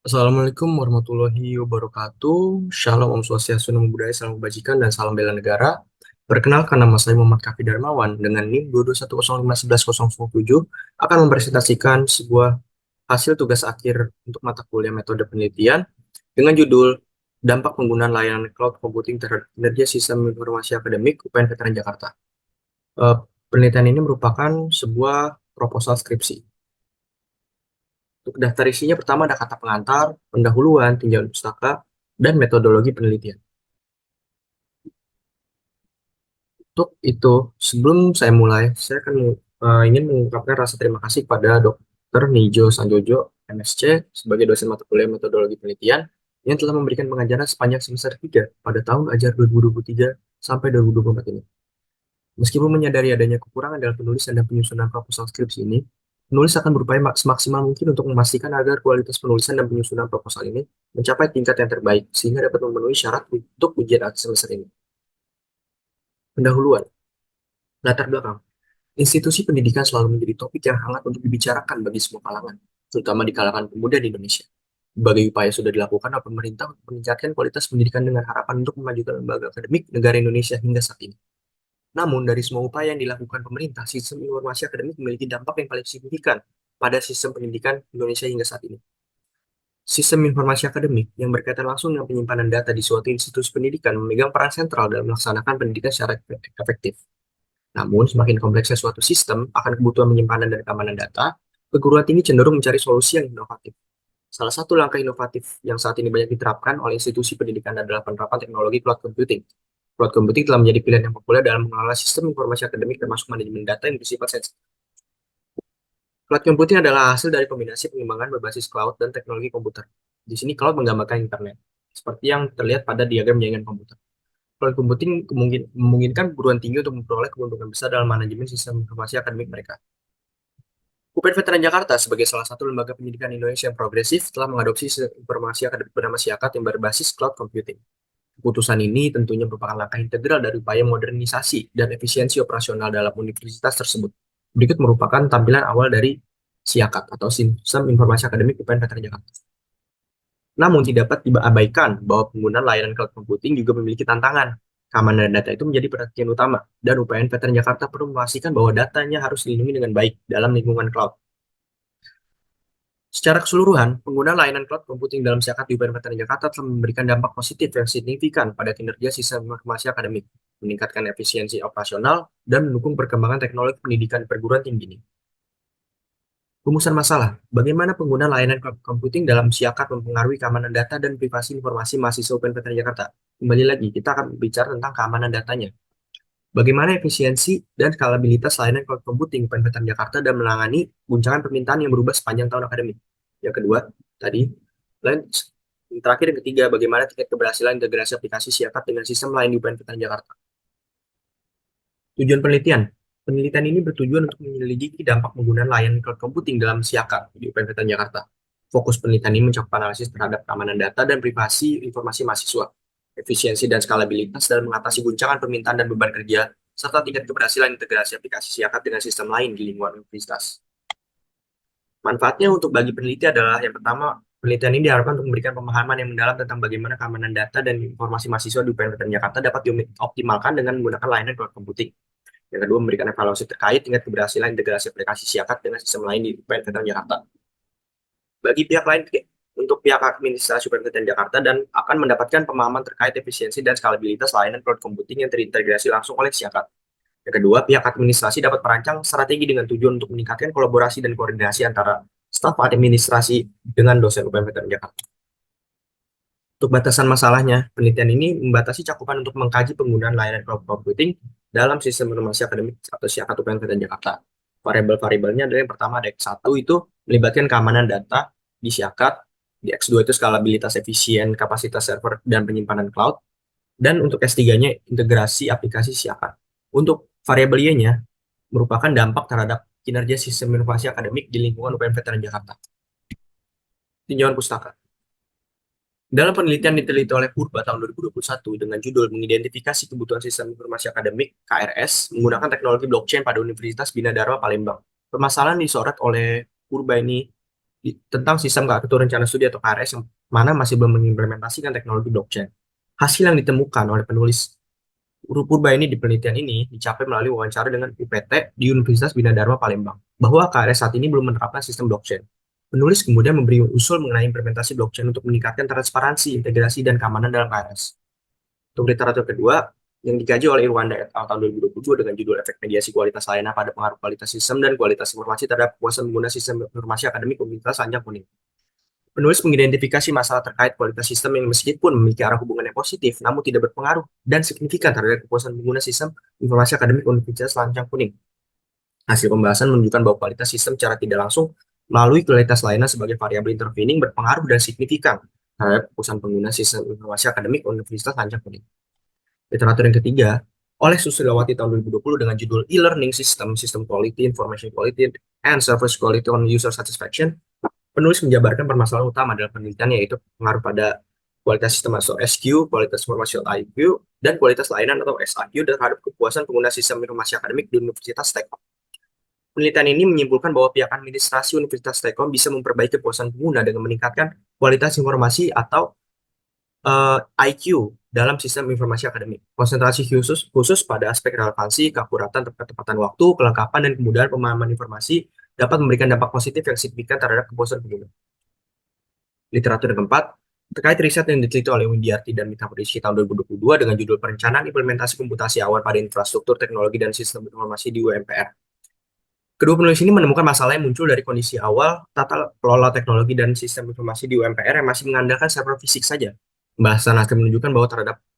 Assalamualaikum warahmatullahi wabarakatuh. Shalom Om Swastiastu, Namo Buddhaya, Salam Kebajikan, dan salam bela negara. Perkenalkan, nama saya Muhammad Kafi Darmawan dengan NIM 221051107 akan mempresentasikan sebuah hasil tugas akhir untuk mata kuliah metode penelitian dengan judul Dampak Penggunaan Layanan Cloud Computing Terhadap Kinerja Sistem Informasi Akademik UPN Veteran Jakarta. Eh, Penelitian ini merupakan sebuah proposal skripsi. Untuk daftar isinya pertama ada kata pengantar, pendahuluan, tinjauan pustaka, dan metodologi penelitian. Untuk itu, sebelum saya mulai, saya akan ingin mengungkapkan rasa terima kasih kepada Dr. Nijo Sanjojo, MSc, sebagai dosen mata kuliah metodologi penelitian yang telah memberikan pengajaran sepanjang semester 3 pada tahun ajar 2023 sampai 2024 ini. Meskipun menyadari adanya kekurangan dalam penulisan dan penyusunan proposal skripsi ini, penulis akan berupaya semaksimal mungkin untuk memastikan agar kualitas penulisan dan penyusunan proposal ini mencapai tingkat yang terbaik sehingga dapat memenuhi syarat untuk ujian akhir semester ini. Pendahuluan, latar belakang. Institusi pendidikan selalu menjadi topik yang hangat untuk dibicarakan bagi semua kalangan, terutama di kalangan pemuda di Indonesia. Berbagai upaya sudah dilakukan oleh pemerintah untuk meningkatkan kualitas pendidikan dengan harapan untuk memajukan lembaga akademik negara Indonesia hingga saat ini. Namun, dari semua upaya yang dilakukan pemerintah, sistem informasi akademik memiliki dampak yang paling signifikan pada sistem pendidikan Indonesia hingga saat ini. Sistem informasi akademik yang berkaitan langsung dengan penyimpanan data di suatu institusi pendidikan memegang peran sentral dalam melaksanakan pendidikan secara efektif. Namun, semakin kompleksnya suatu sistem akan kebutuhan penyimpanan dan keamanan data, perguruan tinggi cenderung mencari solusi yang inovatif. Salah satu langkah inovatif yang saat ini banyak diterapkan oleh institusi pendidikan adalah penerapan teknologi cloud computing. Cloud computing telah menjadi pilihan yang populer dalam mengelola sistem informasi akademik termasuk manajemen data yang bersifat sensitif. Cloud computing adalah hasil dari kombinasi pengembangan berbasis cloud dan teknologi komputer. Di sini cloud menggambarkan internet, seperti yang terlihat pada diagram jaringan komputer. Cloud computing memungkinkan perguruan tinggi untuk memperoleh keuntungan besar dalam manajemen sistem informasi akademik mereka. UPN Veteran Jakarta sebagai salah satu lembaga pendidikan Indonesia yang progresif telah mengadopsi sistem informasi akademik bernama Siakat yang berbasis cloud computing. Keputusan ini tentunya merupakan langkah integral dari upaya modernisasi dan efisiensi operasional dalam universitas tersebut. Berikut merupakan tampilan awal dari SIAKAT atau Sistem Informasi Akademik UPN Veteran Jakarta. Namun tidak dapat diabaikan bahwa penggunaan layanan cloud computing juga memiliki tantangan. Keamanan data itu menjadi perhatian utama, dan UPN Veteran Jakarta perlu memastikan bahwa datanya harus dilindungi dengan baik dalam lingkungan cloud. Secara keseluruhan, penggunaan layanan cloud computing dalam SIAKAT di UPN Veteran Jakarta telah memberikan dampak positif yang signifikan pada kinerja sistem informasi akademik, meningkatkan efisiensi operasional, dan mendukung perkembangan teknologi pendidikan perguruan tinggi ini. Rumusan masalah, bagaimana penggunaan layanan cloud computing dalam SIAKAT mempengaruhi keamanan data dan privasi informasi mahasiswa UPN Veteran Jakarta. Kembali lagi, kita akan bicara tentang keamanan datanya. Bagaimana efisiensi dan skalabilitas layanan cloud computing UPN Veteran Jakarta dan menangani guncangan permintaan yang berubah sepanjang tahun akademik. Yang kedua, tadi, yang terakhir yang ketiga, bagaimana tingkat keberhasilan integrasi aplikasi SIAKAT dengan sistem lain di UPN Veteran Jakarta. Tujuan penelitian. Penelitian ini bertujuan untuk menyelidiki dampak penggunaan layanan cloud computing dalam SIAKAT di UPN Veteran Jakarta. Fokus penelitian ini mencakup analisis terhadap keamanan data dan privasi informasi mahasiswa, efisiensi dan skalabilitas dalam mengatasi guncangan permintaan dan beban kerja, serta tingkat keberhasilan integrasi aplikasi SIAKAT dengan sistem lain di lingkungan universitas. Manfaatnya untuk bagi peneliti adalah yang pertama, penelitian ini diharapkan untuk memberikan pemahaman yang mendalam tentang bagaimana keamanan data dan informasi mahasiswa di UPN Veteran Jakarta dapat dioptimalkan dengan menggunakan layanan cloud computing. Yang kedua, memberikan evaluasi terkait tingkat keberhasilan integrasi aplikasi SIAKAT dengan sistem lain di UPN Veteran Jakarta. Bagi pihak lain, untuk pihak administrasi UPN Veteran Jakarta dan akan mendapatkan pemahaman terkait efisiensi dan skalabilitas layanan cloud computing yang terintegrasi langsung oleh SIAKAT. Yang kedua, pihak administrasi dapat merancang strategi dengan tujuan untuk meningkatkan kolaborasi dan koordinasi antara staf administrasi dengan dosen UPN Veteran Jakarta. Untuk batasan masalahnya, penelitian ini membatasi cakupan untuk mengkaji penggunaan layanan cloud computing dalam sistem informasi akademik atau SIAKAT UPN Veteran Jakarta. Variabel-variabelnya adalah yang pertama ada X1 itu melibatkan keamanan data di SIAKAT, di X2 itu skalabilitas efisien, kapasitas server, dan penyimpanan cloud, dan untuk S3-nya integrasi aplikasi SIAKAT. Untuk variabel Y-nya merupakan dampak terhadap kinerja sistem informasi akademik di lingkungan UPN Veteran Jakarta. Tinjauan pustaka. Dalam penelitian diteliti oleh Purba tahun 2021 dengan judul Mengidentifikasi Kebutuhan Sistem Informasi Akademik (KRS) menggunakan teknologi blockchain pada Universitas Bina Dharma Palembang. Permasalahan disorot oleh Purba ini tentang sistem kartu rencana studi atau KRS yang mana masih belum mengimplementasikan teknologi blockchain. Hasil yang ditemukan oleh penulis Purba ini di penelitian ini dicapai melalui wawancara dengan UPT di Universitas Bina Dharma Palembang, bahwa KRS saat ini belum menerapkan sistem blockchain. Penulis kemudian memberi usul mengenai implementasi blockchain untuk meningkatkan transparansi, integrasi, dan keamanan dalam KRS. Untuk literatur kedua, yang dikaji oleh Irwanda et al. Tahun 2022 dengan judul Efek Mediasi Kualitas Layanan pada Pengaruh Kualitas Sistem dan Kualitas Informasi terhadap Kepuasan Pengguna Sistem Informasi Akademik Universitas Sanjang Kuning. Penulis mengidentifikasi masalah terkait kualitas sistem yang meskipun memiliki arah hubungan yang positif, namun tidak berpengaruh dan signifikan terhadap kepuasan pengguna sistem informasi akademik Universitas Lancang Kuning. Hasil pembahasan menunjukkan bahwa kualitas sistem secara tidak langsung melalui kualitas layanan sebagai variabel intervening berpengaruh dan signifikan terhadap kepuasan pengguna sistem informasi akademik Universitas Lancang Kuning. Literatur yang ketiga, oleh Susilawati tahun 2020 dengan judul E-Learning System, System Quality, Information Quality, and Service Quality on User Satisfaction, penulis menjabarkan permasalahan utama dalam penelitiannya, yaitu pengaruh pada kualitas sistem atau SQ, kualitas informasi atau IQ, dan kualitas layanan atau SIQ terhadap kepuasan pengguna sistem informasi akademik di Universitas Tekkom. Penelitian ini menyimpulkan bahwa pihak administrasi Universitas Tekkom bisa memperbaiki kepuasan pengguna dengan meningkatkan kualitas informasi atau IQ dalam sistem informasi akademik. Konsentrasi khusus pada aspek relevansi, keakuratan, ketepatan waktu, kelengkapan, dan kemudahan pemahaman informasi dapat memberikan dampak positif yang signifikan terhadap kepuasan pengguna. Literatur yang keempat, terkait riset yang diteliti oleh Windiarti dan Mita Purisi tahun 2022 dengan judul Perencanaan Implementasi Komputasi Awan pada Infrastruktur Teknologi dan Sistem Informasi di UMPR. Kedua penulis ini menemukan masalah yang muncul dari kondisi awal tata kelola teknologi dan sistem informasi di UMPR yang masih mengandalkan server fisik saja. Pembahasan akan menunjukkan bahwa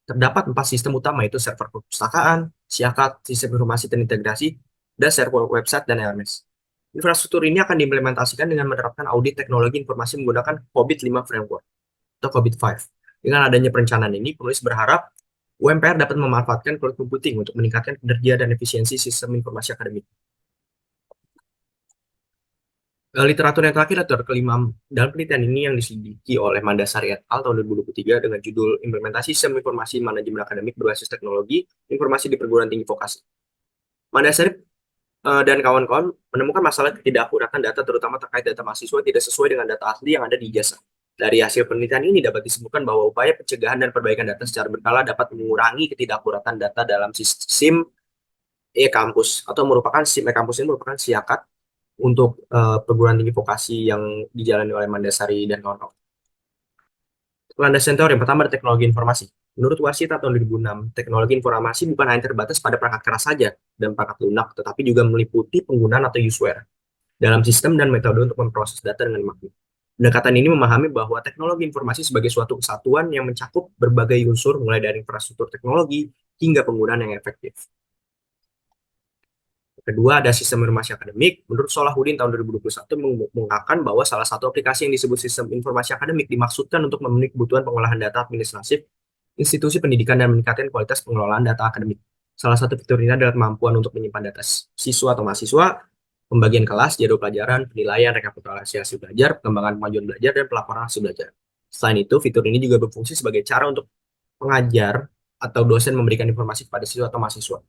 terdapat 4 sistem utama, yaitu server perpustakaan, SIAKAT, sistem informasi terintegrasi, dan server website dan LMS. Infrastruktur ini akan diimplementasikan dengan menerapkan audit teknologi informasi menggunakan COBIT 5 Framework atau COBIT 5. Dengan adanya perencanaan ini, penulis berharap UMPR dapat memanfaatkan cloud computing untuk meningkatkan kinerja dan efisiensi sistem informasi akademik. Literatur yang terakhir atau kelima dalam penelitian ini yang diselidiki oleh Mandasari et al. Tahun 2023 dengan judul Implementasi Sistem Informasi Manajemen Akademik Berbasis Teknologi Informasi di Perguruan Tinggi Vokasi. Mandasari dan kawan-kawan menemukan masalah ketidakakuratan data terutama terkait data mahasiswa tidak sesuai dengan data asli yang ada di ijazah. Dari hasil penelitian ini dapat disebutkan bahwa upaya pencegahan dan perbaikan data secara berkala dapat mengurangi ketidakakuratan data dalam SIM e-kampus atau merupakan SIM e-kampus ini merupakan SIAKAT untuk perguruan tinggi vokasi yang dijalani oleh Mandasari dan kawan-kawan. Landasan teori yang pertama ada teknologi informasi. Menurut Warsita tahun 2006, teknologi informasi bukan hanya terbatas pada perangkat keras saja dan perangkat lunak, tetapi juga meliputi penggunaan atau useware dalam sistem dan metode untuk memproses data dengan makna. Pendekatan ini memahami bahwa teknologi informasi sebagai suatu kesatuan yang mencakup berbagai unsur mulai dari infrastruktur teknologi hingga penggunaan yang efektif. Kedua, ada sistem informasi akademik. Menurut Solahuddin tahun 2021 mengungkapkan bahwa salah satu aplikasi yang disebut sistem informasi akademik dimaksudkan untuk memenuhi kebutuhan pengolahan data administratif institusi pendidikan dan meningkatkan kualitas pengelolaan data akademik. Salah satu fitur ini adalah kemampuan untuk menyimpan data siswa atau mahasiswa, pembagian kelas, jadwal pelajaran, penilaian, rekapitulasi hasil belajar, pengembangan kemajuan belajar, dan pelaporan hasil belajar. Selain itu, fitur ini juga berfungsi sebagai cara untuk pengajar atau dosen memberikan informasi kepada siswa atau mahasiswa.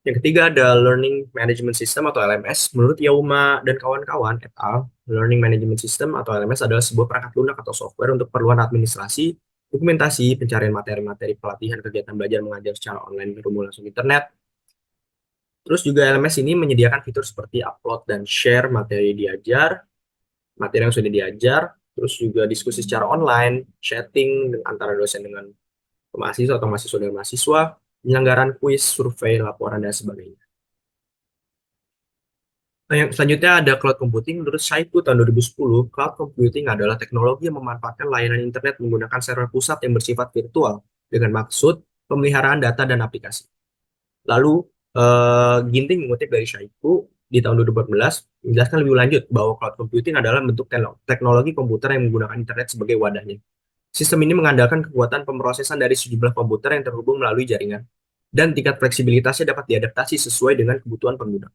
Yang ketiga ada Learning Management System atau LMS. Menurut Yauma dan kawan-kawan et al., Learning Management System atau LMS adalah sebuah perangkat lunak atau software untuk keperluan administrasi, dokumentasi, pencarian materi-materi pelatihan kegiatan belajar mengajar secara online berhubungan langsung internet. Terus juga LMS ini menyediakan fitur seperti upload dan share materi diajar, materi yang sudah diajar, terus juga diskusi secara online, chatting antara dosen dengan mahasiswa atau mahasiswa dengan mahasiswa, penyelenggaraan kuis, survei, laporan, dan sebagainya. Nah, yang selanjutnya ada cloud computing. Menurut Shaiku tahun 2010, cloud computing adalah teknologi yang memanfaatkan layanan internet menggunakan server pusat yang bersifat virtual dengan maksud pemeliharaan data dan aplikasi. Lalu, Ginting mengutip dari Shaiku di tahun 2014 menjelaskan lebih lanjut bahwa cloud computing adalah bentuk teknologi komputer yang menggunakan internet sebagai wadahnya. Sistem ini mengandalkan kekuatan pemrosesan dari sejumlah komputer yang terhubung melalui jaringan, dan tingkat fleksibilitasnya dapat diadaptasi sesuai dengan kebutuhan pengguna.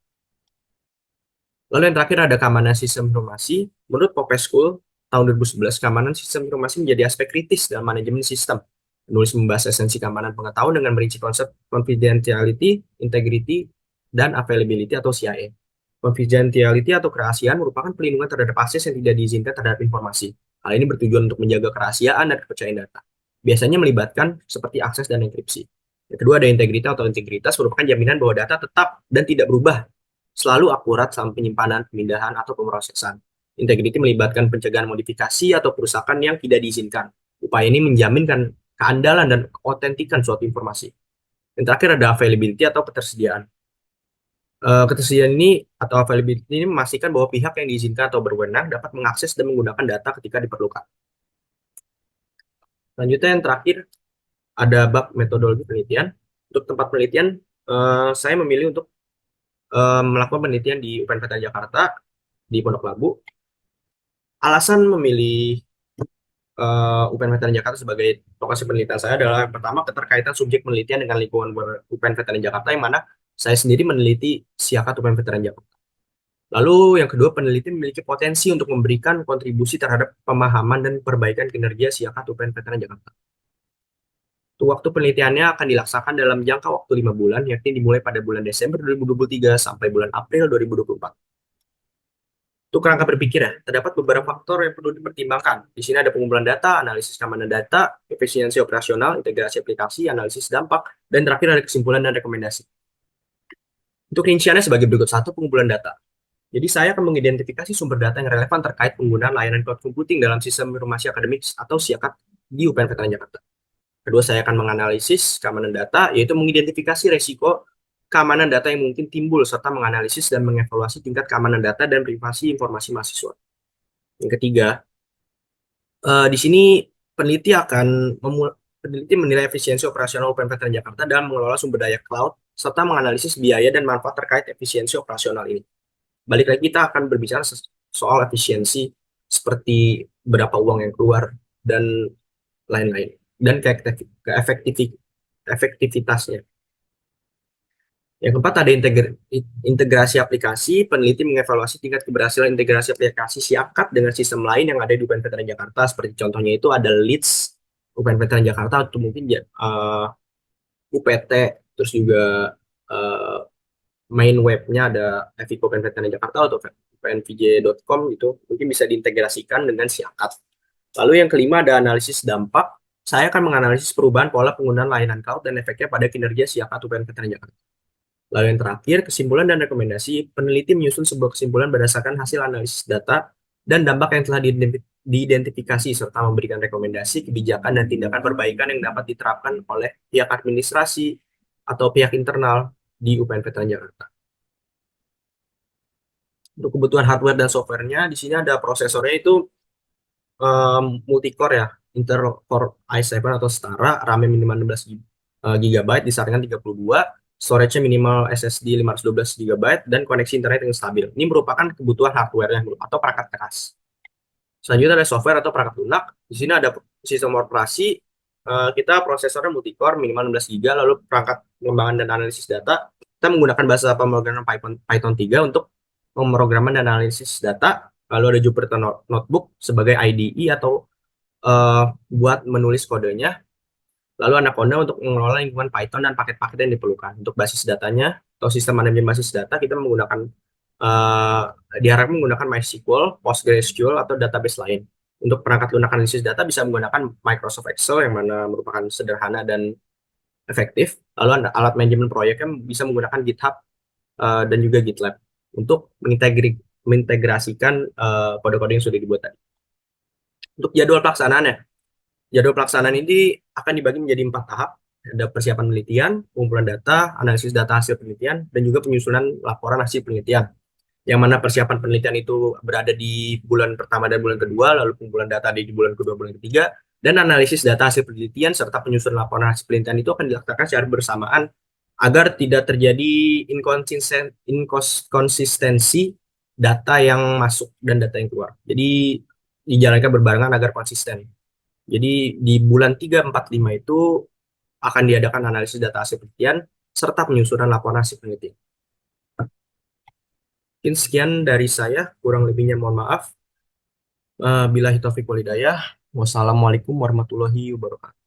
Lalu yang terakhir ada keamanan sistem informasi. Menurut Popeschool tahun 2011, keamanan sistem informasi menjadi aspek kritis dalam manajemen sistem. Penulis membahas esensi keamanan pengetahuan dengan merinci konsep confidentiality, integrity, dan availability atau CIA. Confidentiality atau kerahasiaan merupakan pelindungan terhadap akses yang tidak diizinkan terhadap informasi. Hal ini bertujuan untuk menjaga kerahasiaan dan kepercayaan data. Biasanya melibatkan seperti akses dan enkripsi. Yang kedua ada integritas atau integritas merupakan jaminan bahwa data tetap dan tidak berubah, selalu akurat sampai penyimpanan, pemindahan, atau pemrosesan. Integriti melibatkan pencegahan modifikasi atau kerusakan yang tidak diizinkan. Upaya ini menjaminkan keandalan dan keotentikan suatu informasi. Yang terakhir ada availability atau ketersediaan. Ketersediaan ini atau availability ini memastikan bahwa pihak yang diizinkan atau berwenang dapat mengakses dan menggunakan data ketika diperlukan. Selanjutnya yang terakhir ada bab metodologi penelitian. Untuk tempat penelitian, saya memilih untuk melakukan penelitian di UPN Jakarta di Pondok Labu. Alasan memilih UPN Veteran Jakarta sebagai lokasi penelitian saya adalah pertama keterkaitan subjek penelitian dengan lingkungan UPN Veteran Jakarta yang mana saya sendiri meneliti Siakat UPN Veteran Jakarta. Lalu yang kedua, peneliti memiliki potensi untuk memberikan kontribusi terhadap pemahaman dan perbaikan kinerja Siakat UPN Veteran Jakarta. Waktu penelitiannya akan dilaksanakan dalam jangka waktu 5 bulan, yakni dimulai pada bulan Desember 2023 sampai bulan April 2024. Untuk kerangka berpikir ya, terdapat beberapa faktor yang perlu dipertimbangkan. Di sini ada pengumpulan data, analisis keamanan data, efisiensi operasional, integrasi aplikasi, analisis dampak, dan terakhir ada kesimpulan dan rekomendasi. Untuk rinciannya sebagai berikut. Satu, pengumpulan data. Jadi saya akan mengidentifikasi sumber data yang relevan terkait penggunaan layanan cloud computing dalam sistem informasi akademik atau SIAKAD di UPN Veteran Jakarta. Kedua, saya akan menganalisis keamanan data, yaitu mengidentifikasi resiko keamanan data yang mungkin timbul, serta menganalisis dan mengevaluasi tingkat keamanan data dan privasi informasi mahasiswa. Yang ketiga, di sini peneliti menilai efisiensi operasional UPN Veteran Jakarta dalam mengelola sumber daya cloud, serta menganalisis biaya dan manfaat terkait efisiensi operasional ini. Balik lagi kita akan berbicara soal efisiensi, seperti berapa uang yang keluar, dan lain-lain. Dan efektivitasnya. Yang keempat ada integrasi aplikasi. Peneliti mengevaluasi tingkat keberhasilan integrasi aplikasi Siakat dengan sistem lain yang ada di UPN Veteran Jakarta. Seperti contohnya itu ada Leeds UPN Veteran Jakarta, atau mungkin UPT, terus juga main webnya ada Eviko UPN Veteran Jakarta atau upnvj.com gitu. Mungkin bisa diintegrasikan dengan Siakat. Lalu yang kelima ada analisis dampak. Saya akan menganalisis perubahan pola penggunaan layanan cloud dan efeknya pada kinerja Siakat UPN Veteran Jakarta. Lalu yang terakhir, kesimpulan dan rekomendasi. Peneliti menyusun sebuah kesimpulan berdasarkan hasil analisis data dan dampak yang telah diidentifikasi, serta memberikan rekomendasi, kebijakan, dan tindakan perbaikan yang dapat diterapkan oleh pihak administrasi atau pihak internal di UPN Veteran Jakarta. Untuk kebutuhan hardware dan softwarenya, di sini ada prosesornya itu multicore ya, Intel Core i7 atau setara, RAM minimal 16 GB, disarankan 32, storage-nya minimal SSD 512 GB, dan koneksi internet yang stabil. Ini merupakan kebutuhan hardware atau perangkat keras. Selanjutnya ada software atau perangkat lunak. Di sini ada sistem operasi, kita prosesornya multicore minimal 16 GB, lalu perangkat pengembangan dan analisis data, kita menggunakan bahasa pemrograman Python 3 untuk pemrograman dan analisis data. Lalu ada Jupyter Notebook sebagai IDE atau buat menulis kodenya. Lalu Anaconda untuk mengelola lingkungan Python dan paket-paket yang diperlukan. Untuk basis datanya atau sistem manajemen basis data, kita menggunakan diharapkan menggunakan MySQL, PostgreSQL, atau database lain. Untuk perangkat lunak analisis data bisa menggunakan Microsoft Excel yang mana merupakan sederhana dan efektif. Lalu alat manajemen proyeknya bisa menggunakan GitHub dan juga GitLab untuk mengintegrasikan kode-kode yang sudah dibuat tadi. Untuk jadwal pelaksanaan ini akan dibagi menjadi 4 tahap. Ada persiapan penelitian, pengumpulan data, analisis data hasil penelitian, dan juga penyusunan laporan hasil penelitian. Yang mana persiapan penelitian itu berada di bulan pertama dan bulan kedua, lalu pengumpulan data di bulan kedua, bulan ketiga, dan analisis data hasil penelitian serta penyusunan laporan hasil penelitian itu akan dilaksanakan secara bersamaan agar tidak terjadi inkonsistensi data yang masuk dan data yang keluar. Jadi dijalankan berbarengan agar konsisten. Jadi di bulan 3, 4, 5 itu akan diadakan analisis data hasil penelitian serta penyusunan laporan hasil penelitian. Mungkin sekian dari saya, kurang lebihnya mohon maaf. Billahi taufiq wal hidayah. Wassalamualaikum warahmatullahi wabarakatuh.